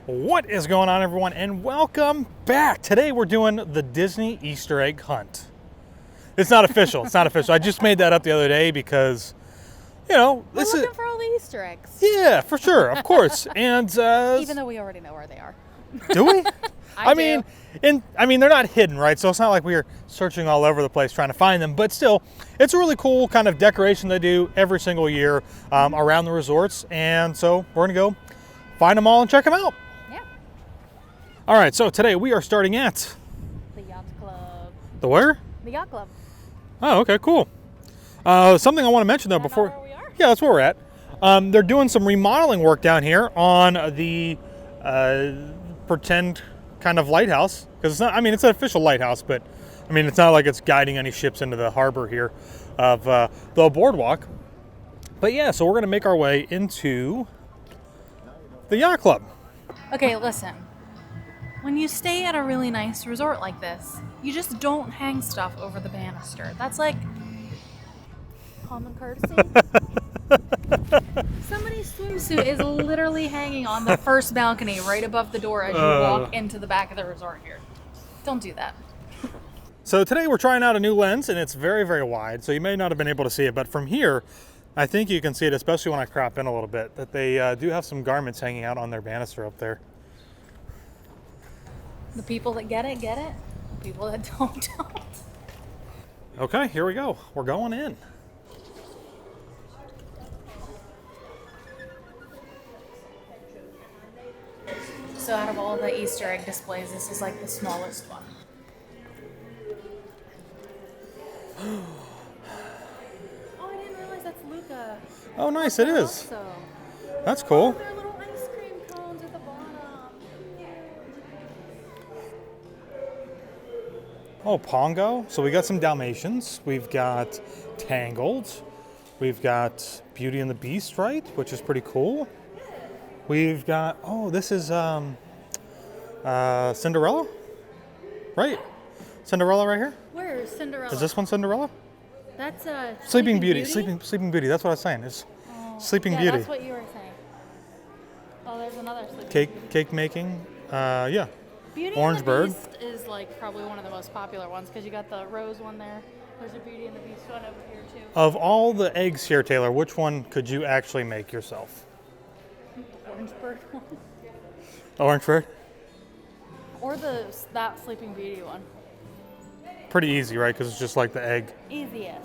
What is going on, everyone, and welcome back. Today we're doing the Disney Easter egg hunt. It's not official. It's not official. I just made that up the other day because, you know, we're looking for all the Easter eggs. Yeah, for sure, of course. And even though we already know where they are. Do we? I mean, they're not hidden, right? So it's not like we're searching all over the place trying to find them. But still, it's a really cool kind of decoration they do every single year around the resorts. And so we're gonna go find them all and check them out. Yeah. All right. So today we are starting at the Yacht Club. The where? The Yacht Club. Oh, okay, cool. Something I want to mention though before. Where we are? Yeah, that's where we're at. They're doing some remodeling work down here on the pretend kind of lighthouse, because it's not, I mean, it's an official lighthouse, but I mean, it's not like it's guiding any ships into the harbor here of the boardwalk. But yeah, so we're going to make our way into the Yacht Club. Okay, listen. When you stay at a really nice resort like this, you just don't hang stuff over the banister. That's like common courtesy. Somebody's swimsuit is literally hanging on the first balcony right above the door as you walk into the back of the resort here. Don't do that. So today we're trying out a new lens, and it's very, very wide, so you may not have been able to see it, but from here, I think you can see it, especially when I crop in a little bit, that they do have some garments hanging out on their banister up there. The people that get it, get it. The people that don't. Okay, here we go. We're going in. So out of all the Easter egg displays, this is like the smallest one. Oh, I didn't realize that's Luca. Oh, nice, it is. Also. That's cool. There are little ice cream cones at the bottom. Oh, Pongo. So we got some Dalmatians. We've got Tangled. We've got Beauty and the Beast, right? Which is pretty cool. We've got, oh, this is Cinderella, right? Cinderella right here? Where is Cinderella? Is this one Cinderella? That's Sleeping Beauty. Sleeping Beauty. That's what I was saying. It's Sleeping yeah, Beauty. That's what you were saying. Oh, there's another Sleeping Beauty. Cake making. Yeah. Beauty Orange and the Bird. Beast is like probably one of the most popular ones because you got the rose one there. There's a Beauty and the Beast one over here too. Of all the eggs here, Taylor, which one could you actually make yourself? Orange Bird one. Orange Bird? Or that Sleeping Beauty one. Pretty easy, right? Because it's just like the egg. Easiest.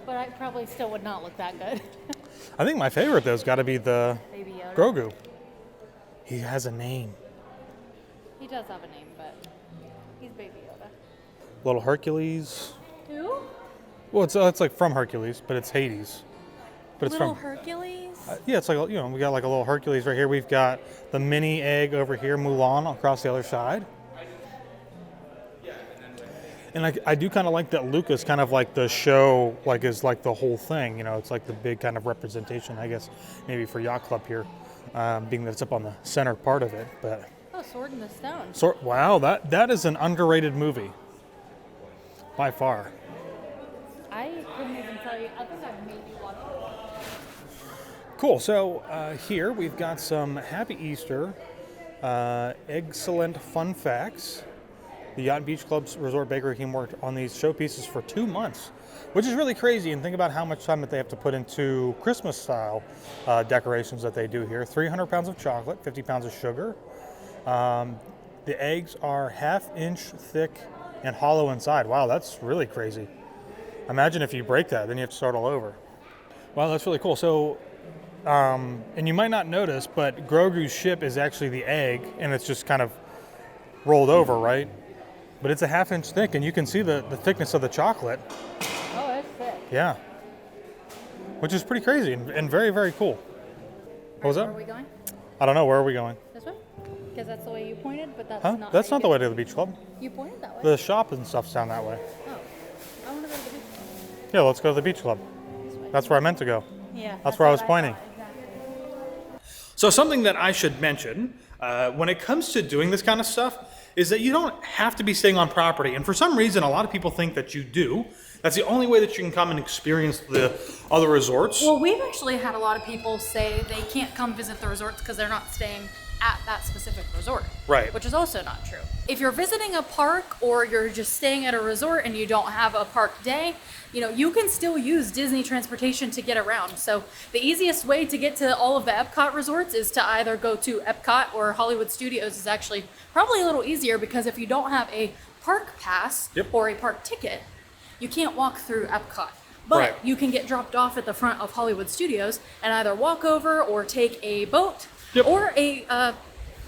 But I probably still would not look that good. I think my favorite, though, has got to be the Baby Yoda. Grogu. He has a name. He does have a name, but he's Baby Yoda. Little Hercules. Who? Well, it's like from Hercules, but it's Hades. But it's Little from Hercules? Yeah, it's like, you know, we got like a little Hercules right here. We've got the mini egg over here, Mulan, across the other side. And I do kind of like that Luca's kind of like the show, like is like the whole thing. You know, it's like the big kind of representation, I guess, maybe for Yacht Club here, being that it's up on the center part of it. But Oh, Sword in the Stone. wow, that is an underrated movie, by far. I couldn't even tell you. I think I've maybe watched it. Cool. So here we've got some Happy Easter, excellent fun facts. The Yacht and Beach Club's Resort Bakery team worked on these showpieces for 2 months, which is really crazy. And think about how much time that they have to put into Christmas-style decorations that they do here. 300 pounds of chocolate, 50 pounds of sugar. The eggs are 1/2 inch thick and hollow inside. Wow, that's really crazy. Imagine if you break that, then you have to start all over. Wow, that's really cool. So, and you might not notice, but Grogu's ship is actually the egg, and it's just kind of rolled over, right? But it's a 1/2 inch thick, and you can see the thickness of the chocolate. Oh, it's thick. Yeah. Which is pretty crazy and very, very cool. What was that? Where are we going? I don't know. Where are we going? This way? Because that's the way you pointed, but that's Huh? not. That's how not you the way to the beach club. You pointed that way. The shop and stuff's down that way. Oh, I want to go to the beach club. Yeah, let's go to the beach club. This way. That's where I meant to go. Yeah. That's where I was what pointing. thought, exactly. So something that I should mention when it comes to doing this kind of stuff is that you don't have to be staying on property. And for some reason, a lot of people think that you do. That's the only way that you can come and experience the other resorts. Well, we've actually had a lot of people say they can't come visit the resorts because they're not staying at that specific resort. Right. Which is also not true. If you're visiting a park or you're just staying at a resort and you don't have a park day, you know, you can still use Disney transportation to get around. So the easiest way to get to all of the Epcot resorts is to either go to Epcot, or Hollywood Studios is actually probably a little easier, because if you don't have a park pass or a park ticket, you can't walk through Epcot. But you can get dropped off at the front of Hollywood Studios and either walk over or take a boat or a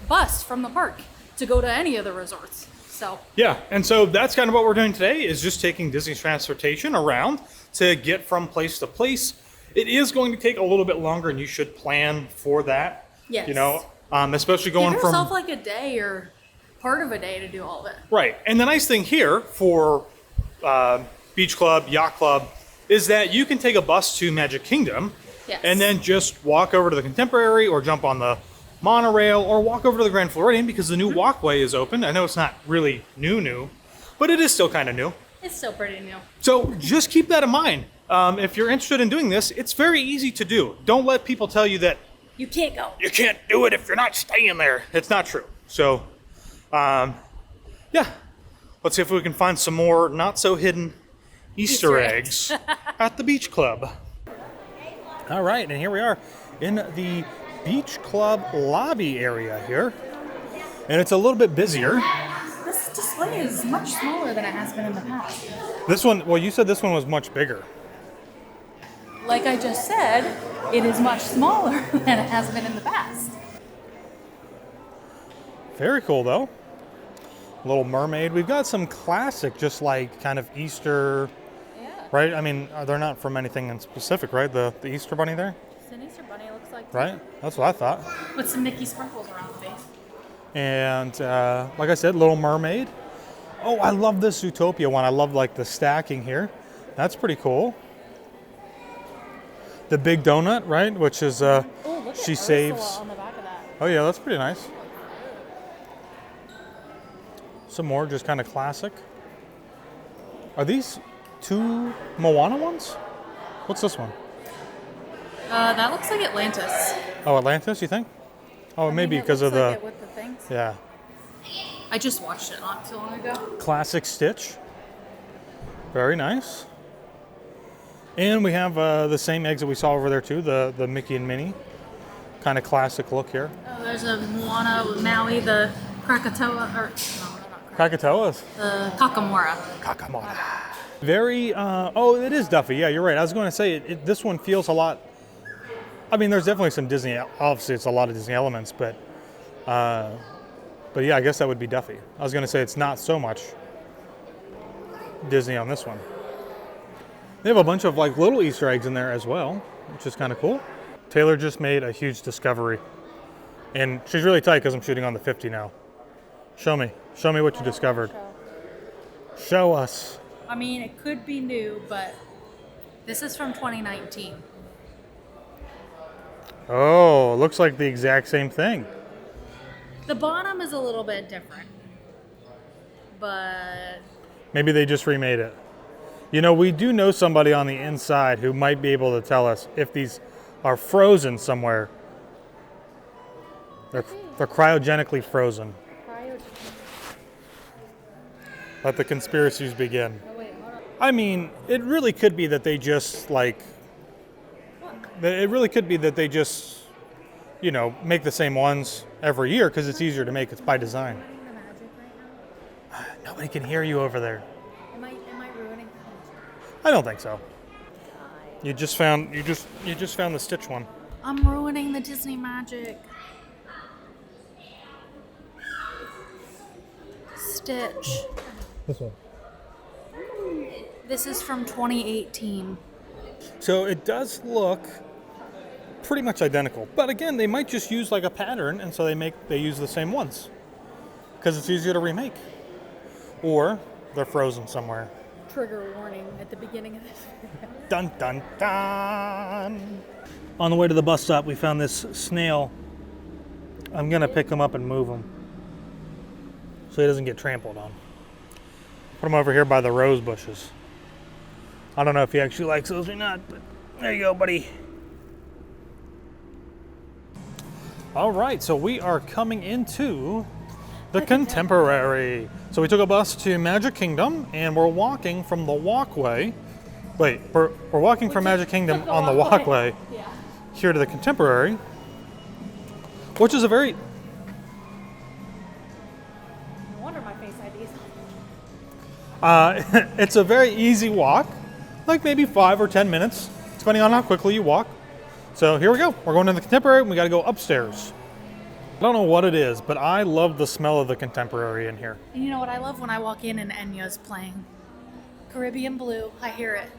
bus from the park to go to any of the resorts. So yeah, and so that's kind of what we're doing today, is just taking Disney's transportation around to get from place to place. It is going to take a little bit longer, and you should plan for that. Yes. You know, especially going give from yourself like a day or part of a day to do all of it. Right, and the nice thing here for Beach Club, Yacht Club, is that you can take a bus to Magic Kingdom and then just walk over to the Contemporary or jump on the monorail or walk over to the Grand Floridian, because the new walkway is open. I know it's not really new, but it is still kind of new. It's still pretty new. So just keep that in mind. If you're interested in doing this, it's very easy to do. Don't let people tell you that you can't go. You can't do it if you're not staying there. It's not true. So, yeah. Let's see if we can find some more not so hidden Easter eggs at the Beach Club. All right, and here we are in the Beach Club lobby area here. And it's a little bit busier. This display is much smaller than it has been in the past. This one, well, you said this one was much bigger. Like I just said, it is much smaller than it has been in the past. Very cool, though. Little Mermaid. We've got some classic, just like kind of Easter, right? I mean, they're not from anything in specific, right? The Easter Bunny there? It's an Easter Bunny, it looks like. Right? That's what I thought. With some Mickey sprinkles around the face. And like I said, Little Mermaid. Oh, I love this Zootopia one. I love like the stacking here. That's pretty cool. The Big Donut, right? Which is she saves. On the back of that. Oh yeah, that's pretty nice. Some more, just kind of classic. Are these two Moana ones? What's this one? That looks like Atlantis. Oh, Atlantis, you think? Oh, maybe because of the. With the things. Yeah. I just watched it not too long ago. Classic Stitch. Very nice. And we have the same eggs that we saw over there too, the Mickey and Minnie. Kind of classic look here. Oh, there's a Moana with Maui, the Krakatoa, or no, not Krakatoas. the Kakamora. Kakamora. Very, oh, it is Duffy. Yeah, you're right. I was going to say, this one feels a lot, I mean, there's definitely some Disney, obviously it's a lot of Disney elements, but yeah, I guess that would be Duffy. I was going to say it's not so much Disney on this one. They have a bunch of like little Easter eggs in there as well, which is kind of cool. Taylor just made a huge discovery, and she's really tight because I'm shooting on the 50 now. Show me what you discovered. Show us. I mean, it could be new, but this is from 2019. Oh, looks like the exact same thing. The bottom is a little bit different, but maybe they just remade it. You know, we do know somebody on the inside who might be able to tell us if these are frozen somewhere. They're cryogenically frozen. Let the conspiracies begin. Oh, wait, hold on. I mean, it really could be that they just like. It really could be that they just, you know, make the same ones every year because it's easier to make. It's by design. Am I ruining the magic right now? Nobody can hear you over there. Am I ruining the magic? I don't think so. You just found the Stitch one. I'm ruining the Disney magic. Stitch. This one. This is from 2018. So it does look pretty much identical, but again, they might just use like a pattern, and so they use the same ones because it's easier to remake, or they're frozen somewhere. Trigger warning at the beginning of this video. Dun dun dun. On the way to the bus stop, we found this snail. I'm gonna pick him up and move him so he doesn't get trampled on. Put him over here by the rose bushes. I don't know if he actually likes those or not, but there you go, buddy. All right, so we are coming into the Contemporary. So we took a bus to Magic Kingdom, and we're walking from the walkway. Wait, we're walking from Magic Kingdom on the walkway here to the Contemporary, which is a very... No wonder my Face ID's it's a very easy walk, like maybe 5 or 10 minutes, depending on how quickly you walk. So here we go. We're going to the Contemporary, and we got to go upstairs. I don't know what it is, but I love the smell of the Contemporary in here. And you know what I love when I walk in and Enya's playing? Caribbean Blue. I hear it.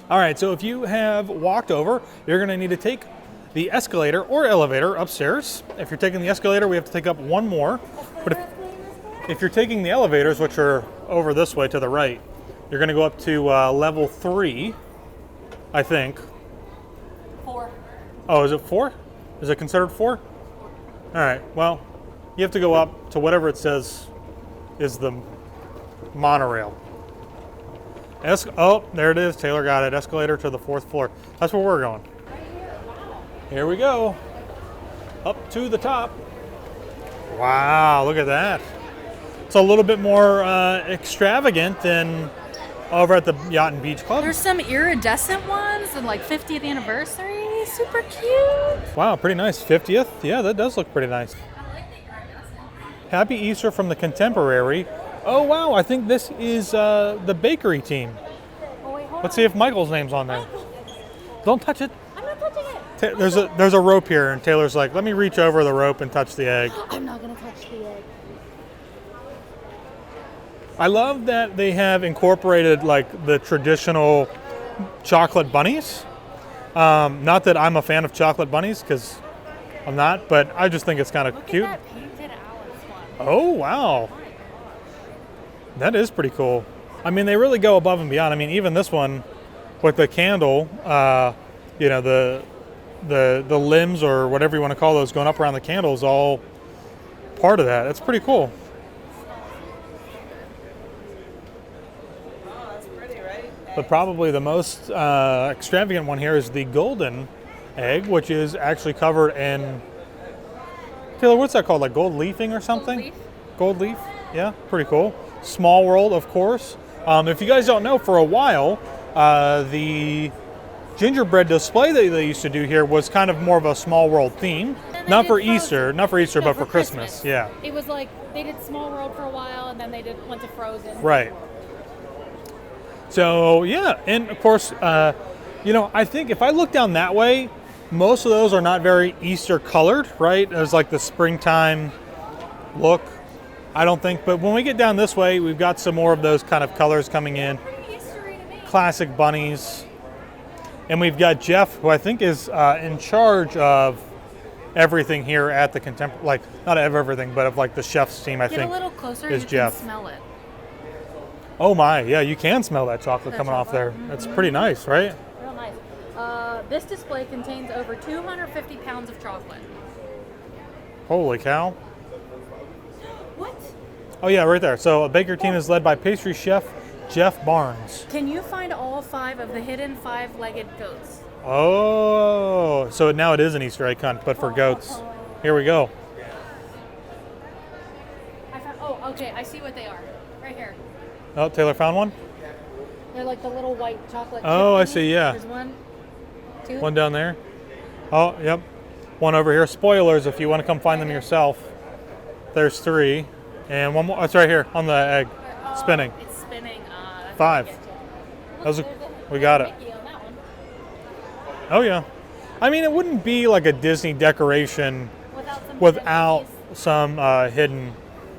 All right, so if you have walked over, you're going to need to take the escalator or elevator upstairs. If you're taking the escalator, we have to take up one more. But if you're taking the elevators, which are over this way to the right, you're going to go up to level 3, I think. 4. Oh, is it 4? Is it considered 4? All right, well, you have to go up to whatever it says is the monorail. Oh, there it is. Taylor got it. Escalator to the 4th floor. That's where we're going. Here we go. Up to the top. Wow, look at that. It's a little bit more extravagant than over at the Yacht and Beach Club. There's some iridescent ones and like 50th anniversary. Super cute. Wow, pretty nice. 50th? Yeah, that does look pretty nice. Happy Easter from the Contemporary. Oh, wow, I think this is the bakery team. Oh, wait, hold Let's on. see if Michael's name's on there. Don't touch it. I'm not touching it. There's a rope here, and Taylor's like, let me reach over the rope and touch the egg. I'm not going to touch the egg. I love that they have incorporated like the traditional chocolate bunnies. Not that I'm a fan of chocolate bunnies, because I'm not, but I just think it's kind of cute. Look at that painted Alice one. Oh, wow. That is pretty cool. I mean, they really go above and beyond. I mean, even this one with the candle, you know, the limbs or whatever you want to call those going up around the candle is all part of that. That's pretty cool. But probably the most extravagant one here is the golden egg, which is actually covered in... Taylor, what's that called? Like gold leafing or something? Gold leaf. Gold leaf? Yeah, pretty cool. Small World, of course. If you guys don't know, for a while, the gingerbread display that they used to do here was kind of more of a Small World theme. Not for Easter, but for Christmas. Yeah. It was like they did Small World for a while, and then they went to Frozen. Right. So, yeah, and of course, you know, I think if I look down that way, most of those are not very Easter colored, right? There's like the springtime look, I don't think. But when we get down this way, we've got some more of those kind of colors coming in. Classic bunnies. And we've got Jeff, who I think is in charge of everything here at the Contemporary, like, not of everything, but of like the chef's team, I think. Get a little closer, is you Jeff. can smell it. Oh my, yeah, you can smell that chocolate coming off there. Mm-hmm. That's pretty nice, right? Real nice. This display contains over 250 pounds of chocolate. Holy cow. What? Oh yeah, right there. So a baker team is led by pastry chef Jeff Barnes. Can you find all 5 of the hidden 5-legged goats? Oh, so now it is an Easter egg hunt, but for goats. Here we go. Okay, I see what they are. Right here. Oh, Taylor found one? They're like the little white chocolate Oh, chip I see, yeah. There's 1, 2. One down there. Oh, yep. One over here. Spoilers if you want to come find them yourself. There's 3. And one more. It's right here on the egg. Spinning. It's spinning. 5. We got it. Oh, yeah. I mean, it wouldn't be like a Disney decoration without some hidden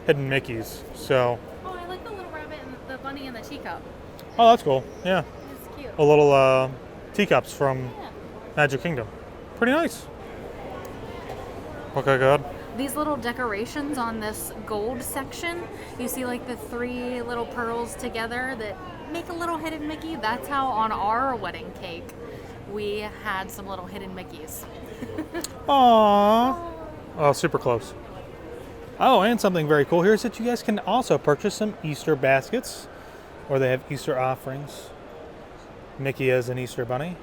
Mickeys. So. Oh, I like the little rabbit and the bunny in the teacup. Oh, that's cool. Yeah. It's cute. A little teacups from Magic Kingdom. Pretty nice. Okay, good. These little decorations on this gold section, you see like the 3 little pearls together that make a little hidden Mickey. That's how on our wedding cake we had some little hidden Mickeys. Aww. Oh, super close. Oh, and something very cool here is that you guys can also purchase some Easter baskets Or they have Easter offerings. Mickey as an Easter bunny.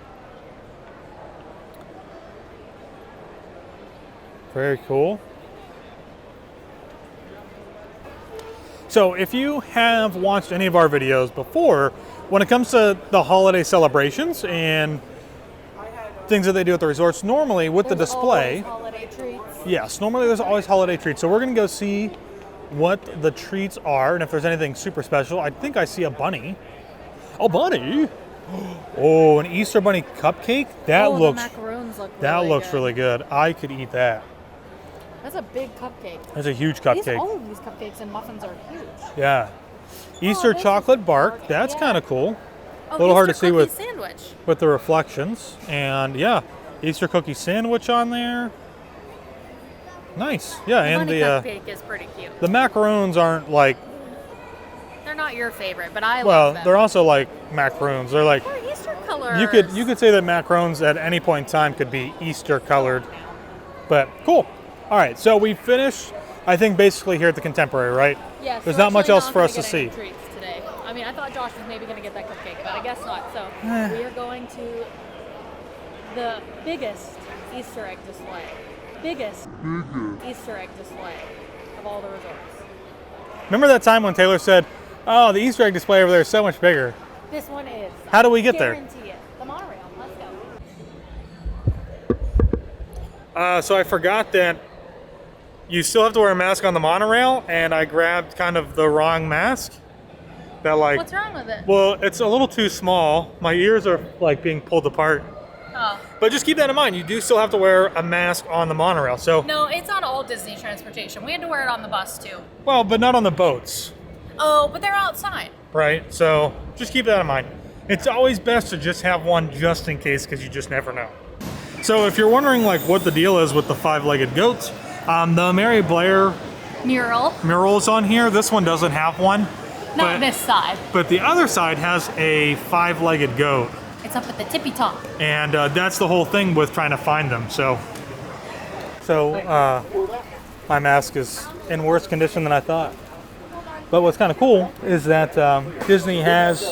Very cool. So if you have watched any of our videos before, when it comes to the holiday celebrations and things that they do at the resorts, normally with the display, holiday treats. yes, normally there's always holiday treats. So we're gonna go see what the treats are and if there's anything super special. I think I see a bunny. A bunny? Oh, an Easter bunny cupcake? That the looks macaroons look that really looks good. really good. I could eat that. That's a big cupcake. That's a huge cupcake. All of these cupcakes and muffins are huge. Yeah. Easter this chocolate is bark. bark, That's yeah. kind of cool. Oh, A little hard to Easter see cookie with sandwich. the reflections. And yeah, Easter cookie sandwich on there. Nice. Yeah, The and bunny the cupcake is pretty cute. the macaroons aren't like, They're not your favorite, but I well, love them. they're also like macaroons. They're like, They're Easter colors. you could say that macarons at any point in time could be Easter colored. But cool. All right, so we finished, I think, basically here at the Contemporary, right? Yes. There's we're not much actually else for gonna us to get any see. Treats today. I mean, I thought Josh was maybe going to get that cupcake, but I guess not. So we are going to the biggest Easter egg display. Biggest Easter egg display of all the resorts. Remember that time when Taylor said, "Oh, the Easter egg display over there is so much bigger." This one is. How do we get there? Guarantee it. The monorail. Let's go. So I forgot that you still have to wear a mask on the monorail, and I grabbed kind of the wrong mask. That like, What's wrong with it? well, it's a little too small. My ears are like being pulled apart. Oh. But just keep that in mind. You do still have to wear a mask on the monorail. So, No, it's on all Disney transportation. We had to wear it on the bus too. well, but not on the boats, Oh, but they're outside. right? So just keep that in mind. It's always best to just have one just in case, because you just never know. So if you're wondering like what the deal is with the five-legged goats, the Mary Blair Mural. murals on here, this one doesn't have one. Not but, this side. But the other side has a five-legged goat. It's up at the tippy top. And that's the whole thing with trying to find them. So my mask is in worse condition than I thought. But what's kind of cool is that Disney has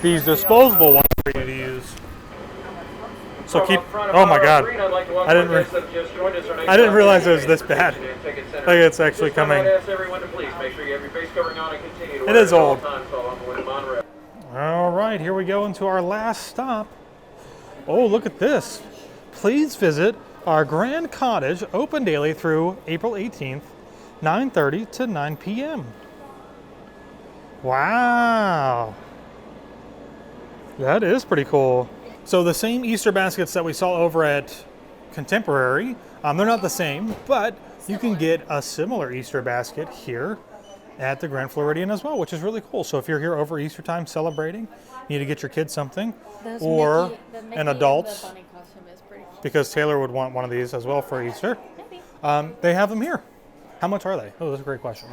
these disposable ones for you to use. So keep. Oh my God! I didn't realize it was this bad. Like it's actually coming. It is old. All right, here we go into our last stop. Oh, look at this. Please visit our Grand Cottage, open daily through April 18th, 9:30 to 9 p.m. Wow. That is pretty cool. So the same Easter baskets that we saw over at Contemporary, they're not the same, but you can get a similar Easter basket here at the Grand Floridian as well, which is really cool. So if you're here over Easter time celebrating, you need to get your kids something, or an adult, because Taylor would want one of these as well for Easter. They have them here. How much are they? Oh, that's a great question.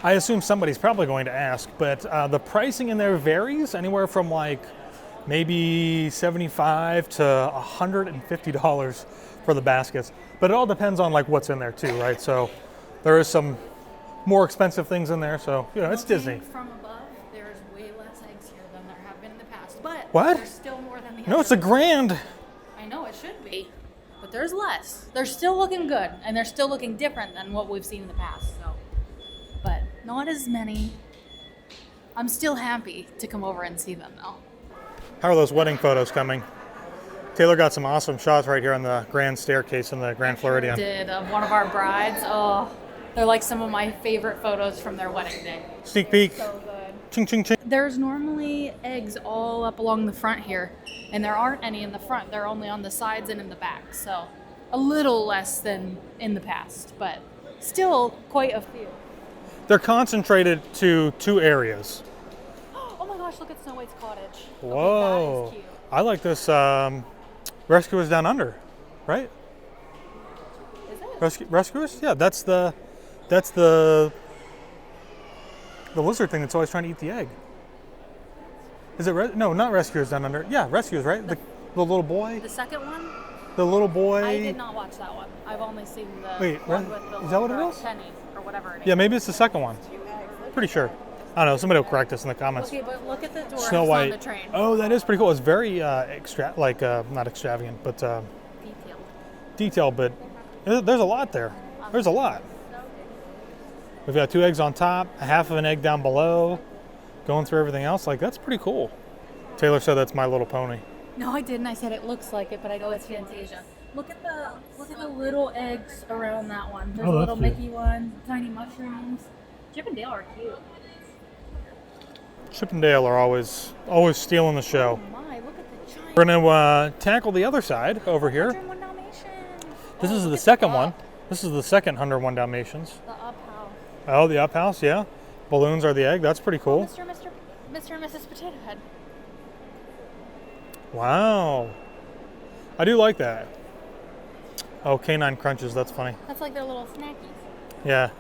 I assume somebody's probably going to ask, but the pricing in there varies anywhere from like maybe $75 to $150 for the baskets, but it all depends on like what's in there too, right? So there is some more expensive things in there, so you know it's Disney. From above, there's way less eggs here than there have been in the past, but What? there's still more than the No, it's a grand. I know it should be, but there's less. They're still looking good, and they're still looking different than what we've seen in the past. So, but not as many. I'm still happy to come over and see them though. How are those wedding photos coming? Taylor got some awesome shots right here on the grand staircase in the Grand Floridian. Did of one of our brides. Oh, they're like some of my favorite photos from their wedding day. Sneak peek. So good. Ching, ching, ching. There's normally eggs all up along the front here, and there aren't any in the front. They're only on the sides and in the back. So a little less than in the past, but still quite a few. They're concentrated to two areas. Oh my gosh, look at Snow White's cottage. Whoa. Okay, that is cute. I like this Rescuers Down Under, right? Is it? Rescuers? Yeah, that's the lizard thing that's always trying to eat the egg. Is it? No, not Rescuers Down Under. Yeah, Rescuers, right? The little boy. The second one? The little boy. I did not watch that one. I've only seen the Wait, one with the is that what it girl, is? Penny, or whatever it is. Yeah, maybe it's the second one. Pretty sure. I don't know. Somebody will correct us in the comments. Okay, but look at the dwarfs Snow White. on the train. Oh, that is pretty cool. It's very not extravagant, but detailed. But there's a lot there. There's a lot. We've got 2 eggs on top, a half of an egg down below, going through everything else. Like, that's pretty cool. Taylor said that's My Little Pony. No, I didn't. I said it looks like it, but I know it's Fantasia. Look at the little eggs around that one. There's a little cute. Mickey one, tiny mushrooms. Chip and Dale are cute. Chip and Dale are always stealing the show. Oh my, look at the giant. We're going to tackle the other side over here. 101 Dalmatians. This is look the at second up. one. This is the second 101 Dalmatians. The up house. Oh, the up house, yeah. Balloons are the egg. That's pretty cool. Mr. and Mrs. Potato Head. Wow. I do like that. Oh, Canine Crunches. That's funny. That's like their little snackies. Yeah.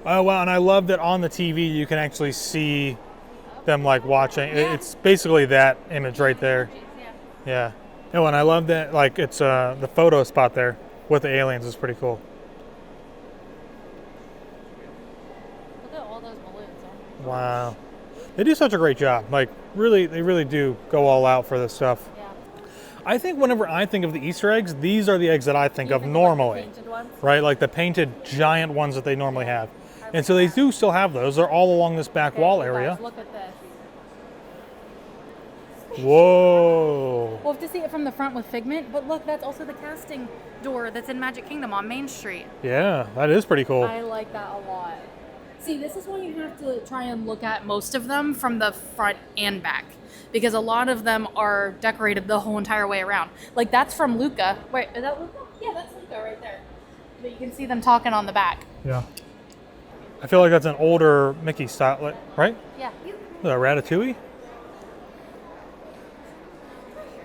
Oh, wow. And I love that on the TV you can actually see them like watching. Yeah. It's basically that image right there. Yeah. Yeah. Oh, and I love that, like, it's the photo spot there with the aliens is pretty cool. Look at all those balloons. Huh? Wow. They do such a great job. Like, really, they really do go all out for this stuff. Yeah. I think whenever I think of the Easter eggs, these are the eggs that I think of normally. Painted ones? Right? Like the painted giant ones that they normally have. And so they do still have those. They're all along this back wall you area. guys, look at this. Whoa. We'll have to see it from the front with Figment, but look, that's also the casting door that's in Magic Kingdom on Main Street. Yeah, that is pretty cool. I like that a lot. See, this is why you have to try and look at most of them from the front and back, because a lot of them are decorated the whole entire way around. Like, that's from Luca. Wait, is that Luca? Yeah, that's Luca right there. But you can see them talking on the back. Yeah. I feel like that's an older Mickey style, right? Yeah. Ratatouille?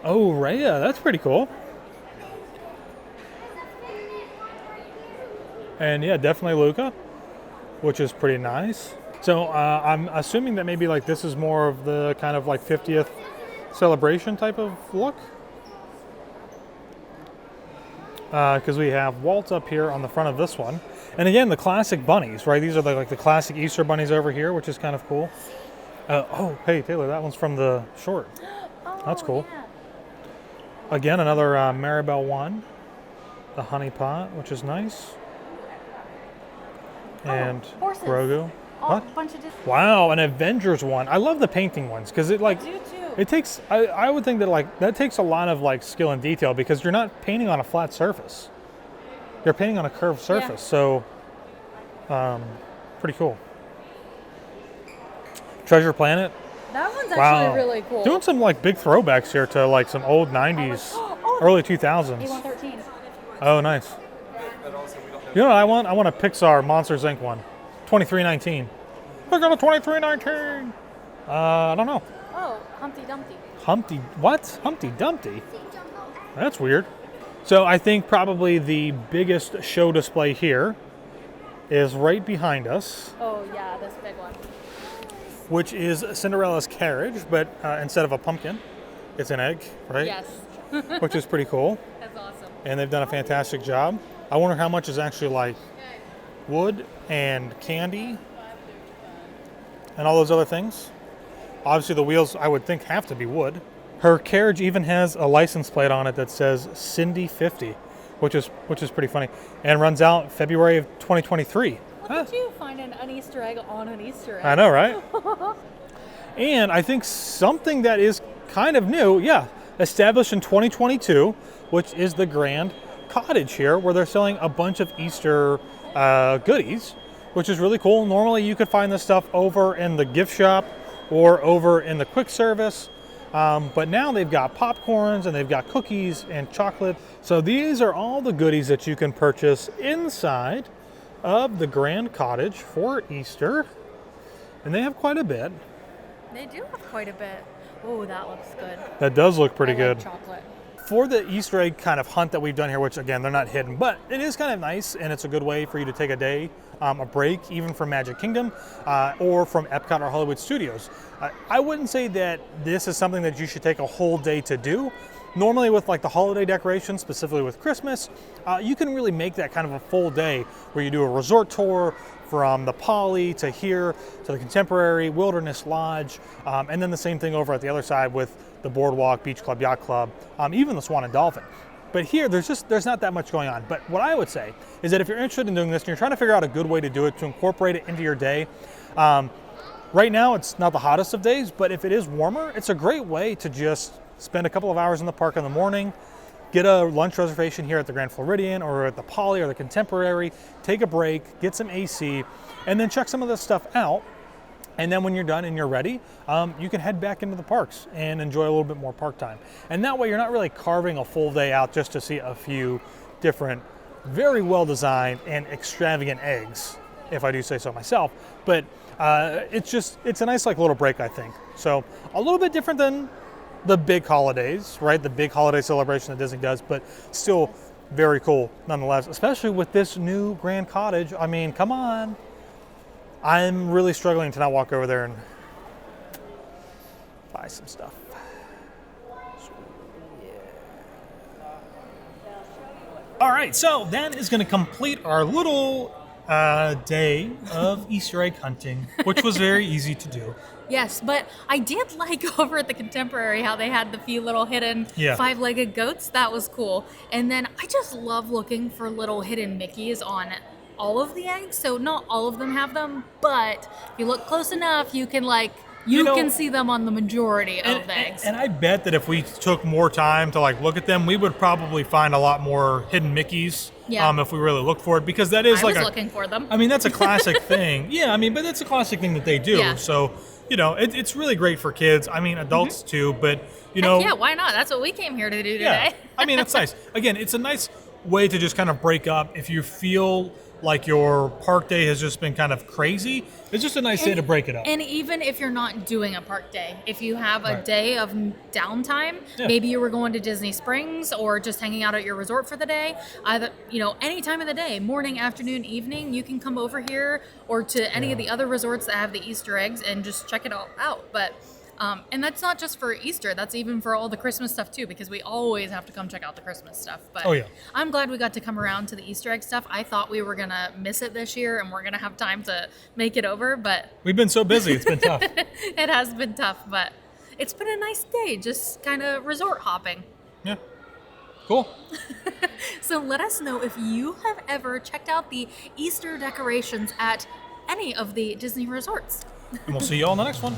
Oh, Raya, that's pretty cool. And yeah, definitely Luca, which is pretty nice. So I'm assuming that maybe like this is more of the kind of like 50th celebration type of look. Because we have Walt up here on the front of this one. And again, the classic bunnies, right? These are like the classic Easter bunnies over here, which is kind of cool. Oh, hey, Taylor, that one's from the short. Oh, That's cool. Yeah. Again, another Maribel one. The honey pot, which is nice. And horses. Grogu. Oh, What? a bunch of different. Wow, an Avengers one. I love the painting ones because it like I do too. it takes. I would think that like that takes a lot of like skill and detail because you're not painting on a flat surface. You're painting on a curved surface, so pretty cool. Treasure Planet. That one's Wow, actually really cool. Doing some like big throwbacks here to like some old '90s, early 2000s. A113. Oh, nice. You know what I want? I want a Pixar Monsters Inc. one. 2319. Look at the 2319. I don't know. Oh, Humpty Dumpty. Humpty Dumpty? That's weird. So I think probably the biggest show display here is right behind us, Oh yeah, this big one. which is Cinderella's carriage, but instead of a pumpkin, it's an egg, right? Yes. Which is pretty cool. That's awesome. And they've done a fantastic job. I wonder how much is actually like wood and candy and all those other things. Obviously the wheels I would think have to be wood. Her carriage even has a license plate on it that says Cindy 50, which is pretty funny, and runs out February of 2023. Look at you finding an Easter egg on an Easter egg. I know, right? And I think something that is kind of new, established in 2022, which is the Grand Cottage here, where they're selling a bunch of Easter goodies, which is really cool. Normally you could find this stuff over in the gift shop or over in the quick service, but now they've got popcorns and they've got cookies and chocolate. So these are all the goodies that you can purchase inside of the Grand Cottage for Easter, and they have quite a bit. They do have quite a bit. Oh, that looks good. That does look pretty I good. like chocolate. For the Easter egg kind of hunt that we've done here, which again, they're not hidden, but it is kind of nice, and it's a good way for you to take a day, a break, even from Magic Kingdom or from Epcot or Hollywood Studios. I wouldn't say that this is something that you should take a whole day to do, Normally with like the holiday decorations, specifically with Christmas, you can really make that kind of a full day where you do a resort tour from the Poly to here to the Contemporary, Wilderness Lodge, and then the same thing over at the other side with the Boardwalk, Beach Club, Yacht Club, even the Swan and Dolphin. But here, there's not that much going on. But what I would say is that if you're interested in doing this and you're trying to figure out a good way to do it, to incorporate it into your day, right now it's not the hottest of days, but if it is warmer, it's a great way to just spend a couple of hours in the park in the morning, get a lunch reservation here at the Grand Floridian or at the Poly or the Contemporary, take a break, get some AC, and then check some of this stuff out. And then when you're done and you're ready, you can head back into the parks and enjoy a little bit more park time. And that way you're not really carving a full day out just to see a few different, very well designed and extravagant eggs, if I do say so myself. But it's a nice like little break, I think. So a little bit different than the big holidays, right? The big holiday celebration that Disney does, but still very cool nonetheless, especially with this new Grand Cottage. I mean, come on. I'm really struggling to not walk over there and buy some stuff. So, yeah. All right, so that is going to complete our little day of Easter egg hunting, which was very easy to do. Yes, but I did like over at the Contemporary how they had the few little hidden five-legged goats. That was cool. And then I just love looking for little hidden Mickeys on all of the eggs. So not all of them have them, but if you look close enough, you can can see them on the majority of the eggs. And I bet that if we took more time to like look at them, we would probably find a lot more hidden Mickeys. Yeah. If we really look for it, because that is looking for them. I mean, that's a classic thing. Yeah, I mean, but that's a classic thing that they do. Yeah. So, it's really great for kids. I mean, adults too, but Heck yeah, why not? That's what we came here to do today. Yeah. I mean, it's nice. Again, it's a nice way to just kind of break up if you feel like your park day has just been kind of crazy. It's just a nice day to break it up. And even if you're not doing a park day, if you have a day of downtime, maybe you were going to Disney Springs or just hanging out at your resort for the day, either, any time of the day, morning, afternoon, evening, you can come over here or to any of the other resorts that have the Easter eggs and just check it all out. But and that's not just for Easter, that's even for all the Christmas stuff too, because we always have to come check out the Christmas stuff. But I'm glad we got to come around to the Easter egg stuff. I thought we were going to miss it this year and we're going to have time to make it over, but we've been so busy, it's been tough. It has been tough, but it's been a nice day, just kind of resort hopping. Yeah. Cool. So let us know if you have ever checked out the Easter decorations at any of the Disney resorts. And we'll see you all in the next one.